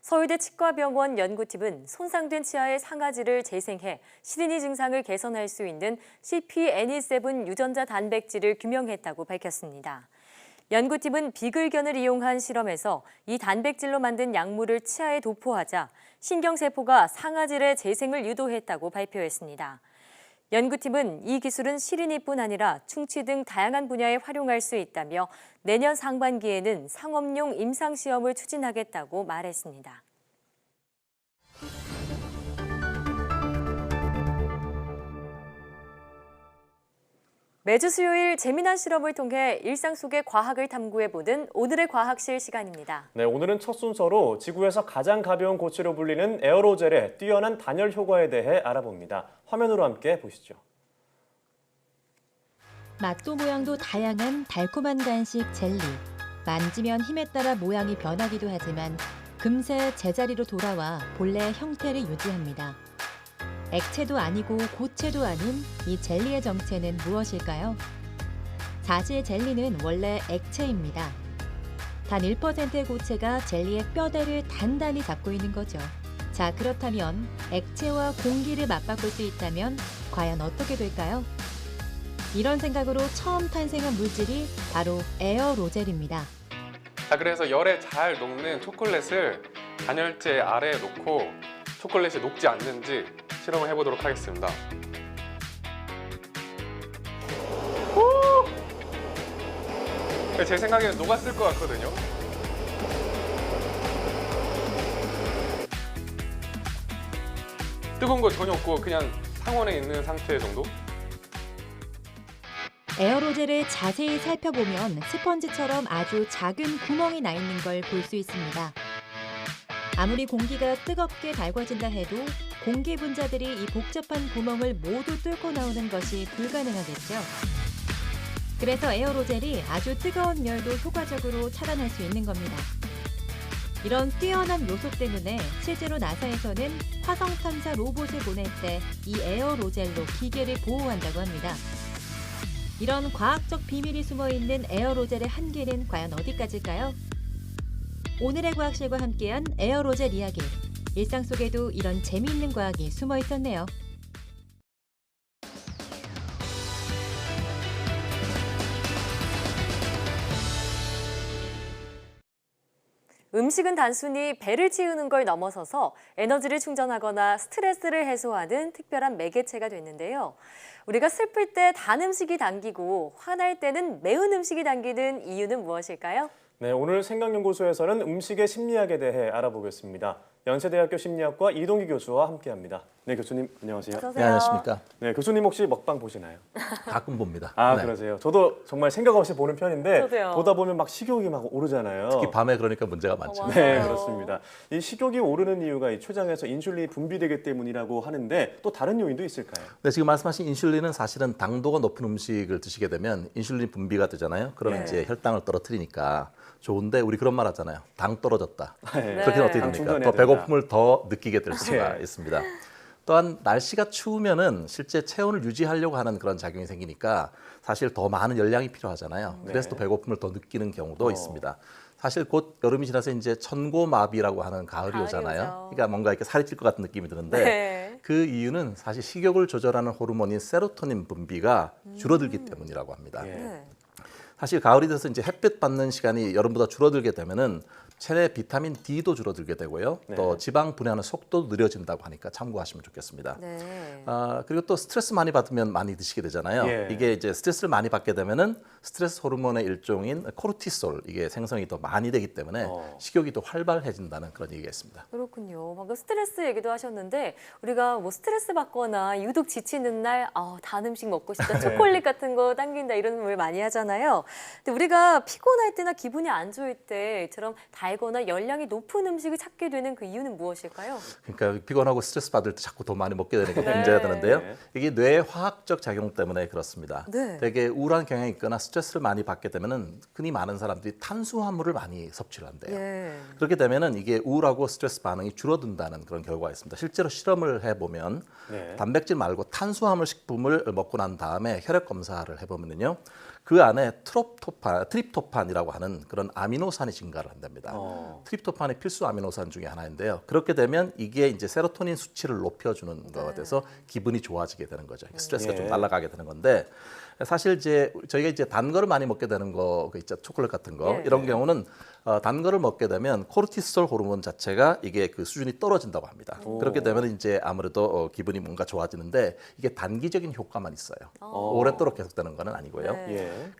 Speaker 1: 서울대 치과병원 연구팀은 손상된 치아의 상아지를 재생해 시린이 증상을 개선할 수 있는 CPNE7 유전자 단백질을 규명했다고 밝혔습니다. 연구팀은 비글견을 이용한 실험에서 이 단백질로 만든 약물을 치아에 도포하자 신경세포가 상아질의 재생을 유도했다고 발표했습니다. 연구팀은 이 기술은 시린이뿐 아니라 충치 등 다양한 분야에 활용할 수 있다며 내년 상반기에는 상업용 임상시험을 추진하겠다고 말했습니다. 매주 수요일 재미난 실험을 통해 일상 속의 과학을 탐구해보는 오늘의 과학실 시간입니다.
Speaker 2: 네, 오늘은 첫 순서로 지구에서 가장 가벼운 고체로 불리는 에어로젤의 뛰어난 단열 효과에 대해 알아봅니다. 화면으로 함께 보시죠.
Speaker 20: 맛도 모양도 다양한 달콤한 간식 젤리. 만지면 힘에 따라 모양이 변하기도 하지만 금세 제자리로 돌아와 본래 형태를 유지합니다. 액체도 아니고 고체도 아닌 이 젤리의 정체는 무엇일까요? 사실 젤리는 원래 액체입니다. 단 1%의 고체가 젤리의 뼈대를 단단히 잡고 있는 거죠. 자, 그렇다면 액체와 공기를 맞바꿀 수 있다면 과연 어떻게 될까요? 이런 생각으로 처음 탄생한 물질이 바로 에어로젤입니다.
Speaker 21: 자, 그래서 열에 잘 녹는 초콜릿을 단열재 아래에 놓고 초콜릿이 녹지 않는지 실험을 해보도록 하겠습니다. 제 생각에는 녹았을 것 같거든요. 뜨거운 거 전혀 없고 그냥 상온에 있는 상태 정도?
Speaker 20: 에어로젤을 자세히 살펴보면 스펀지처럼 아주 작은 구멍이 나 있는 걸 볼 수 있습니다. 아무리 공기가 뜨겁게 달궈진다 해도 공기 분자들이 이 복잡한 구멍을 모두 뚫고 나오는 것이 불가능하겠죠. 그래서 에어로젤이 아주 뜨거운 열도 효과적으로 차단할 수 있는 겁니다. 이런 뛰어난 요소 때문에 실제로 나사에서는 화성 탐사 로봇을 보낼 때 이 에어로젤로 기계를 보호한다고 합니다. 이런 과학적 비밀이 숨어있는 에어로젤의 한계는 과연 어디까지일까요? 오늘의 과학실과 함께한 에어로젤 이야기. 일상 속에도 이런 재미있는 과학이 숨어 있었네요.
Speaker 1: 음식은 단순히 배를 채우는 걸 넘어서서 에너지를 충전하거나 스트레스를 해소하는 특별한 매개체가 됐는데요. 우리가 슬플 때 단 음식이 당기고 화날 때는 매운 음식이 당기는 이유는 무엇일까요?
Speaker 2: 네, 오늘 생각연구소에서는 음식의 심리학에 대해 알아보겠습니다. 연세대학교 심리학과 이동기 교수와 함께합니다. 네, 교수님 안녕하세요.
Speaker 1: 어서 오세요.
Speaker 22: 네, 안녕하십니까.
Speaker 2: 네, 교수님 혹시 먹방 보시나요?
Speaker 22: 가끔 봅니다.
Speaker 2: 아,
Speaker 22: 네.
Speaker 2: 그러세요. 저도 정말 생각 없이 보는 편인데
Speaker 1: 저도요.
Speaker 2: 보다 보면 막 식욕이 막 오르잖아요.
Speaker 22: 특히 밤에 그러니까 문제가 많죠.
Speaker 2: 네, 그렇습니다. 이 식욕이 오르는 이유가 이 췌장에서 인슐린이 분비되기 때문이라고 하는데 또 다른 요인도 있을까요?
Speaker 22: 네, 지금 말씀하신 인슐린은 사실은 당도가 높은 음식을 드시게 되면 인슐린 분비가 되잖아요. 그럼
Speaker 1: 네.
Speaker 22: 이제 혈당을 떨어뜨리니까 좋은데 우리 그런 말 하잖아요. 당 떨어졌다.
Speaker 2: 네.
Speaker 22: 그렇게는 어떻게
Speaker 2: 당
Speaker 22: 됩니까?
Speaker 2: 충전해야
Speaker 22: 더 배고픔을 더 느끼게 될 수가
Speaker 2: 네.
Speaker 22: 있습니다. 또한 날씨가 추우면은 실제 체온을 유지하려고 하는 그런 작용이 생기니까 사실 더 많은 열량이 필요하잖아요. 그래서 또 배고픔을 더 느끼는 경우도 있습니다. 사실 곧 여름이 지나서 이제 천고마비라고 하는 가을이 오잖아요. 그러니까 뭔가 이렇게 살이 찔 것 같은 느낌이 드는데
Speaker 1: 네.
Speaker 22: 그 이유는 사실 식욕을 조절하는 호르몬인 세로토닌 분비가 줄어들기 때문이라고 합니다.
Speaker 1: 네.
Speaker 22: 사실 가을이 돼서 이제 햇빛 받는 시간이 여름보다 줄어들게 되면은 체내 비타민 D도 줄어들게 되고요.
Speaker 2: 네.
Speaker 22: 또 지방 분해하는 속도도 느려진다고 하니까 참고하시면 좋겠습니다.
Speaker 1: 네.
Speaker 22: 그리고 또 스트레스 많이 받으면 많이 드시게 되잖아요.
Speaker 2: 예.
Speaker 22: 이게 이제 스트레스를 많이 받게 되면은 스트레스 호르몬의 일종인 코르티솔 이게 생성이 더 많이 되기 때문에 식욕이 더 활발해진다는 그런 얘기가 있습니다.
Speaker 1: 그렇군요. 방금 스트레스 얘기도 하셨는데 우리가 뭐 스트레스 받거나 유독 지치는 날 단 음식 먹고 싶다, 초콜릿 같은 거 당긴다 이런 말 많이 하잖아요. 근데 우리가 피곤할 때나 기분이 안 좋을 때처럼 달거나 열량이 높은 음식을 찾게 되는 그 이유는 무엇일까요?
Speaker 22: 그러니까 피곤하고 스트레스 받을 때 자꾸 더 많이 먹게 되는 게
Speaker 1: 네.
Speaker 22: 문제가 되는데요. 이게 뇌 화학적 작용 때문에 그렇습니다.
Speaker 1: 네.
Speaker 22: 되게 우울한 경향이 있거나 스트레스를 많이 받게 되면은 흔히 많은 사람들이 탄수화물을 많이 섭취를 한대요.
Speaker 1: 예.
Speaker 22: 그렇게 되면은 이게 우울하고 스트레스 반응이 줄어든다는 그런 결과가 있습니다. 실제로 실험을 해보면
Speaker 2: 네.
Speaker 22: 단백질 말고 탄수화물 식품을 먹고 난 다음에 혈액 검사를 해보면요. 그 안에 트립토판이라고 하는 그런 아미노산이 증가를 한답니다. 트립토판이 필수 아미노산 중에 하나인데요. 그렇게 되면 이게 이제 세로토닌 수치를 높여주는 거가 돼서 기분이 좋아지게 되는 거죠. 스트레스가 좀 날아가게 되는 건데 사실 이제 저희가 이제 단 거를 많이 먹게 되는 거 있죠. 초콜릿 같은 거 이런 경우는 단 거를 먹게 되면 코르티솔 호르몬 자체가 이게 그 수준이 떨어진다고 합니다. 그렇게 되면 이제 아무래도 기분이 뭔가 좋아지는데 이게 단기적인 효과만 있어요. 오랫도록 계속되는 건 아니고요.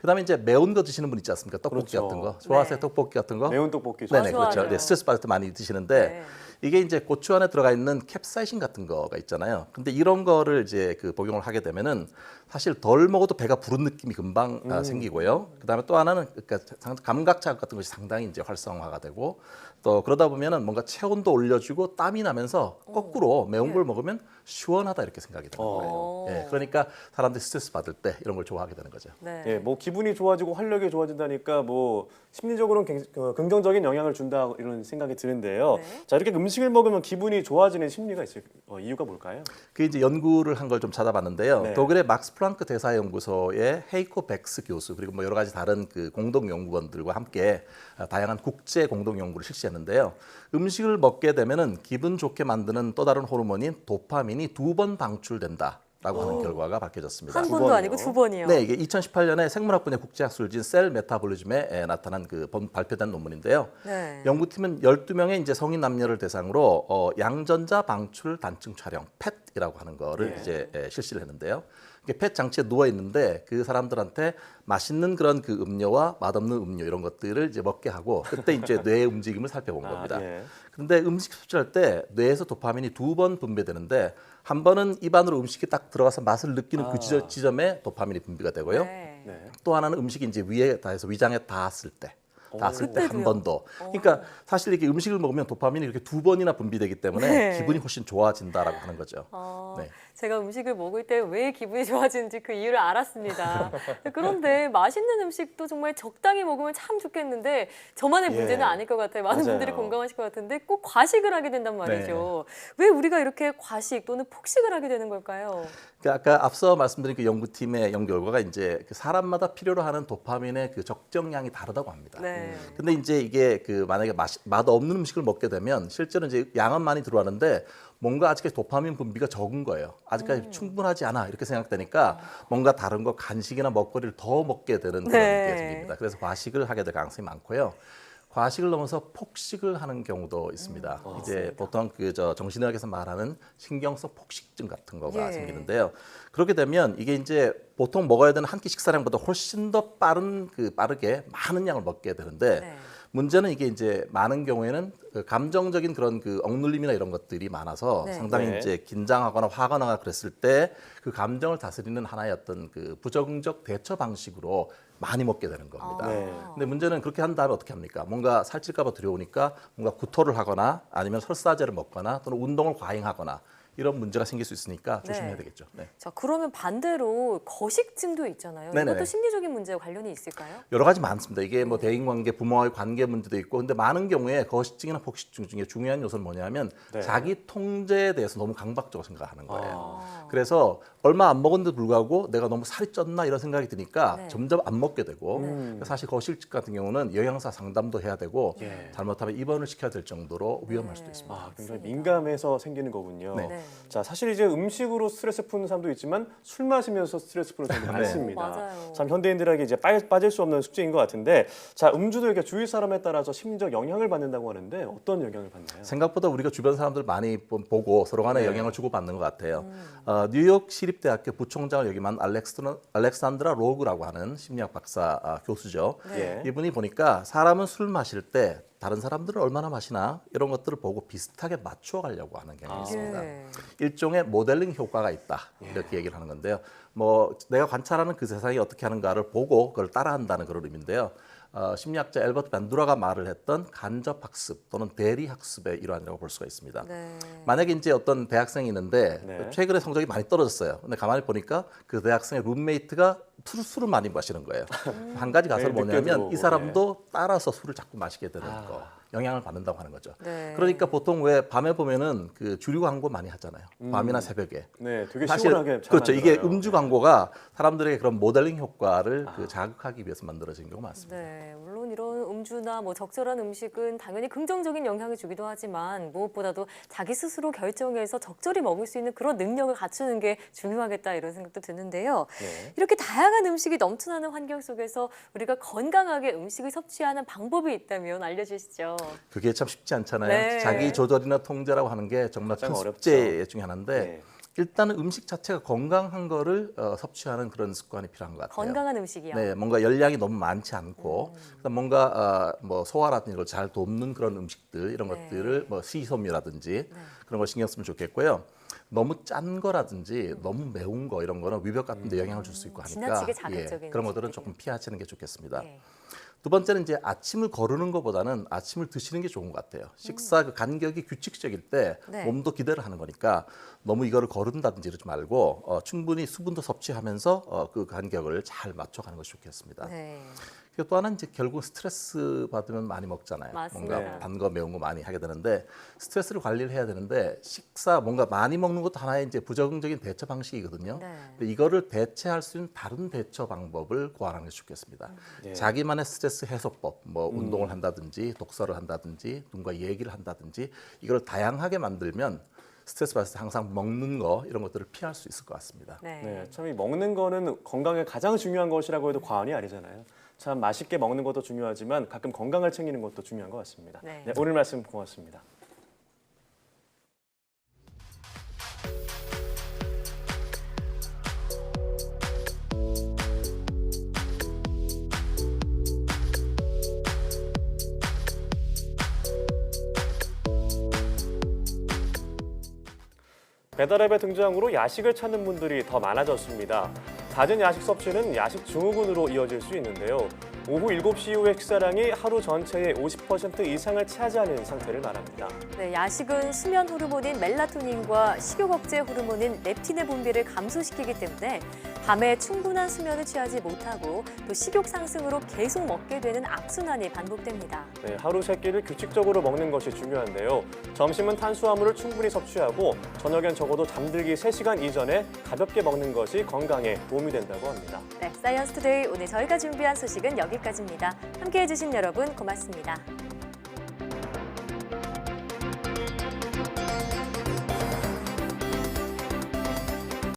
Speaker 22: 그다음에 이제 매운 거 드시는 분 있지 않습니까? 떡볶이
Speaker 2: 그렇죠.
Speaker 22: 같은 거 좋아하세요? 떡볶이 같은 거?
Speaker 2: 매운 떡볶이
Speaker 22: 네네
Speaker 2: 좋아요.
Speaker 22: 그렇죠. 네, 스트레스 받을 때 많이 드시는데 이게 이제 고추 안에 들어가 있는 캡사이신 같은 거가 있잖아요. 근데 이런 거를 이제 그 복용을 하게 되면은 사실 덜 먹어도 배가 부른 느낌이 금방 생기고요. 그다음에 또 하나는 그러니까 감각 자극 같은 것이 상당히 이제 활성화가 되고 또 그러다 보면은 뭔가 체온도 올려주고 땀이 나면서 거꾸로 매운 걸 먹으면 시원하다 이렇게 생각이 되는 거예요. 예, 그러니까 사람들이 스트레스 받을 때 이런 걸 좋아하게 되는 거죠.
Speaker 1: 네.
Speaker 2: 예, 뭐 기분이 좋아지고 활력이 좋아진다니까 뭐 심리적으로는 긍정적인 영향을 준다 이런 생각이 드는데요. 자, 이렇게 음식을 먹으면 기분이 좋아지는 심리가 있을 이유가 뭘까요?
Speaker 22: 그 이제 연구를 한 걸 좀 찾아봤는데요.
Speaker 2: 네.
Speaker 22: 독일의 막스 플랑크 대사연구소의 헤이코 백스 교수 그리고 뭐 여러 가지 다른 그 공동 연구원들과 함께 다양한 국제 공동 연구를 실시했는데요. 음식을 먹게 되면은 기분 좋게 만드는 또 다른 호르몬인 도파민이 2번 방출된다. 하는 결과가 밝혀졌습니다.
Speaker 1: 한 번도 아니고 두 번이요.
Speaker 22: 네, 이게 2018년에 생물학 분야 국제학술지인 셀 메타볼리즘에 나타난 발표된 논문인데요.
Speaker 1: 네.
Speaker 22: 연구팀은 12명의 이제 성인 남녀를 대상으로 양전자 방출 단층 촬영 펫이라고 하는 거를 이제 실시를 했는데요. 이게 펫 장치에 누워 있는데 그 사람들한테 맛있는 그런 그 음료와 맛없는 음료 이런 것들을 이제 먹게 하고 그때 이제 뇌의 움직임을 살펴본 겁니다. 그런데 음식 섭취할 때 뇌에서 도파민이 2번 분비되는데 한 번은 입안으로 음식이 딱 들어가서 맛을 느끼는 그 지점에 도파민이 분비가 되고요. 또 하나는 음식이 이제 위에 닿아서 위장에 닿았을 때 한 번 더. 그러니까 사실 이렇게 음식을 먹으면 도파민이 이렇게 2번이나 분비되기 때문에 기분이 훨씬 좋아진다라고 하는 거죠. 네.
Speaker 1: 제가 음식을 먹을 때 왜 기분이 좋아지는지 그 이유를 알았습니다. 그런데 맛있는 음식도 정말 적당히 먹으면 참 좋겠는데 저만의 문제는 아닐 것 같아요. 많은 분들이 공감하실 것 같은데 꼭 과식을 하게 된단 말이죠. 왜 우리가 이렇게 과식 또는 폭식을 하게 되는 걸까요?
Speaker 22: 그러니까 아까 앞서 말씀드린 그 연구팀의 연구 결과가 이제 그 사람마다 필요로 하는 도파민의 그 적정량이 다르다고 합니다. 근데 이제 이게 그 만약에 맛 없는 음식을 먹게 되면 실제로 이제 양은 많이 들어가는데 뭔가 아직까지 도파민 분비가 적은 거예요. 아직까지 충분하지 않아 이렇게 생각되니까 뭔가 다른 거 간식이나 먹거리를 더 먹게 되는 그런 게 생깁니다. 그래서 과식을 하게 될 가능성이 많고요. 과식을 넘어서 폭식을 하는 경우도 있습니다. 이제 보통 그 정신의학에서 말하는 신경성 폭식증 같은 거가 생기는데요. 그렇게 되면 이게 이제 보통 먹어야 되는 한 끼 식사량보다 훨씬 더 빠르게 많은 양을 먹게 되는데 문제는 이게 이제 많은 경우에는 그 감정적인 그런 그 억눌림이나 이런 것들이 많아서 상당히 이제 긴장하거나 화가 나거나 그랬을 때 그 감정을 다스리는 하나의 어떤 그 부정적 대처 방식으로 많이 먹게 되는 겁니다. 근데 문제는 그렇게 한 다음에 어떻게 합니까? 뭔가 살찔까 봐 두려우니까 뭔가 구토를 하거나 아니면 설사제를 먹거나 또는 운동을 과잉하거나 이런 문제가 생길 수 있으니까 조심해야 되겠죠.
Speaker 1: 자, 그러면 반대로 거식증도 있잖아요. 이것도 심리적인 문제와 관련이 있을까요?
Speaker 22: 여러 가지 많습니다. 이게 뭐 대인관계, 부모와의 관계 문제도 있고, 근데 많은 경우에 거식증이나 폭식증 중에 중요한 요소는 뭐냐면 자기 통제에 대해서 너무 강박적으로 생각하는 거예요. 그래서 얼마 안 먹었는데도 불구하고 내가 너무 살이 쪘나 이런 생각이 드니까 점점 안 먹게 되고 사실 거식증 같은 경우는 영양사 상담도 해야 되고 잘못하면 입원을 시켜야 될 정도로 위험할 수도 있습니다.
Speaker 2: 굉장히 민감해서 생기는 거군요. 자, 사실 이제 음식으로 스트레스 푸는 사람도 있지만 술 마시면서 스트레스 푸는 사람도 많습니다. 참 현대인들에게 이제 빠질 수 없는 숙제인 것 같은데, 자, 음주도 이렇게 주위 사람에 따라서 심리적 영향을 받는다고 하는데 어떤 영향을 받나요?
Speaker 22: 생각보다 우리가 주변 사람들 많이 보고 서로 간에 영향을 주고받는 것 같아요. 뉴욕 시립대학교 부총장을 역임한 알렉산드라 로그라고 하는 심리학 박사 교수죠. 이분이 보니까 사람은 술 마실 때 다른 사람들은 얼마나 마시나 이런 것들을 보고 비슷하게 맞춰 가려고 하는 경향이 있습니다. 일종의 모델링 효과가 있다 이렇게 얘기를 하는 건데요. 뭐 내가 관찰하는 그 세상이 어떻게 하는가를 보고 그걸 따라한다는 그런 의미인데요. 심리학자 엘버트 밴두라가 말을 했던 간접 학습 또는 대리 학습의 일환이라고 볼 수가 있습니다. 만약에 이제 어떤 대학생이 있는데 최근에 성적이 많이 떨어졌어요. 근데 가만히 보니까 그 대학생의 룸메이트가 술을 많이 마시는 거예요. 한 가지 가설은 뭐냐면 이 사람도 따라서 술을 자꾸 마시게 되는 거. 영향을 받는다고 하는 거죠. 그러니까 보통 왜 밤에 보면은 그 주류 광고 많이 하잖아요. 밤이나 새벽에.
Speaker 2: 되게
Speaker 22: 사실
Speaker 2: 시원하게
Speaker 22: 그렇죠. 이게 음주 광고가 사람들에게 그런 모델링 효과를 자극하기 위해서 만들어진 경우가 많습니다.
Speaker 1: 물론 이런 음주나 뭐 적절한 음식은 당연히 긍정적인 영향을 주기도 하지만 무엇보다도 자기 스스로 결정해서 적절히 먹을 수 있는 그런 능력을 갖추는 게 중요하겠다 이런 생각도 드는데요. 이렇게 다양한 음식이 넘쳐나는 환경 속에서 우리가 건강하게 음식을 섭취하는 방법이 있다면 알려주시죠.
Speaker 22: 그게 참 쉽지 않잖아요. 자기 조절이나 통제라고 하는 게 정말 큰 숙제 중에 하나인데 일단은 음식 자체가 건강한 거를 섭취하는 그런 습관이 필요한 것 같아요.
Speaker 1: 건강한 음식이요?
Speaker 22: 네, 뭔가 열량이 너무 많지 않고 그다음 뭔가 뭐 소화라든지 걸 잘 돕는 그런 음식들 이런 것들을 뭐 식이섬유라든지 그런 걸 신경 쓰면 좋겠고요. 너무 짠 거라든지 너무 매운 거 이런 거는 위벽 같은 데 영향을 줄 수 있고 하니까
Speaker 1: 지나치게 자극적인
Speaker 22: 그런 것들은 조금 피하시는 게 좋겠습니다. 두 번째는 이제 아침을 거르는 것보다는 아침을 드시는 게 좋은 것 같아요. 식사 그 간격이 규칙적일 때 몸도 기대를 하는 거니까 너무 이거를 거른다든지 이러지 말고 충분히 수분도 섭취하면서 그 간격을 잘 맞춰가는 것이 좋겠습니다. 그리고 또 하나는 이제 결국 스트레스 받으면 많이 먹잖아요. 뭔가 단 거 매운 거 많이 하게 되는데 스트레스를 관리를 해야 되는데 식사 뭔가 많이 먹는 것도 하나의 이제 부정적인 대처 방식이거든요. 근데 이거를 대체할 수 있는 다른 대처 방법을 고안하는 게 좋겠습니다. 자기만의 스트레스 해소법, 뭐 운동을 한다든지 독서를 한다든지 누군가 얘기를 한다든지 이걸 다양하게 만들면 스트레스 받을 때 항상 먹는 거 이런 것들을 피할 수 있을 것 같습니다.
Speaker 2: 네, 참 이 먹는 거는 건강에 가장 중요한 것이라고 해도 과언이 아니잖아요. 참 맛있게 먹는 것도 중요하지만 가끔 건강을 챙기는 것도 중요한 것 같습니다.
Speaker 1: 네.
Speaker 2: 네, 오늘 말씀 고맙습니다. 배달앱의 등장으로 야식을 찾는 분들이 더 많아졌습니다. 잦은 야식 섭취는 야식 증후군으로 이어질 수 있는데요. 오후 7시 이후의 식사량이 하루 전체의 50% 이상을 차지하는 상태를 말합니다.
Speaker 1: 네, 야식은 수면 호르몬인 멜라토닌과 식욕 억제 호르몬인 렙틴의 분비를 감소시키기 때문에 밤에 충분한 수면을 취하지 못하고 또 식욕 상승으로 계속 먹게 되는 악순환이 반복됩니다.
Speaker 2: 네, 하루 세 끼를 규칙적으로 먹는 것이 중요한데요. 점심은 탄수화물을 충분히 섭취하고 저녁엔 적어도 잠들기 3시간 이전에 가볍게 먹는 것이 건강에 도움이 된다고 합니다.
Speaker 1: 네, 사이언스 투데이 오늘 저희가 준비한 소식은 여기까지입니다. 함께해 주신 여러분 고맙습니다.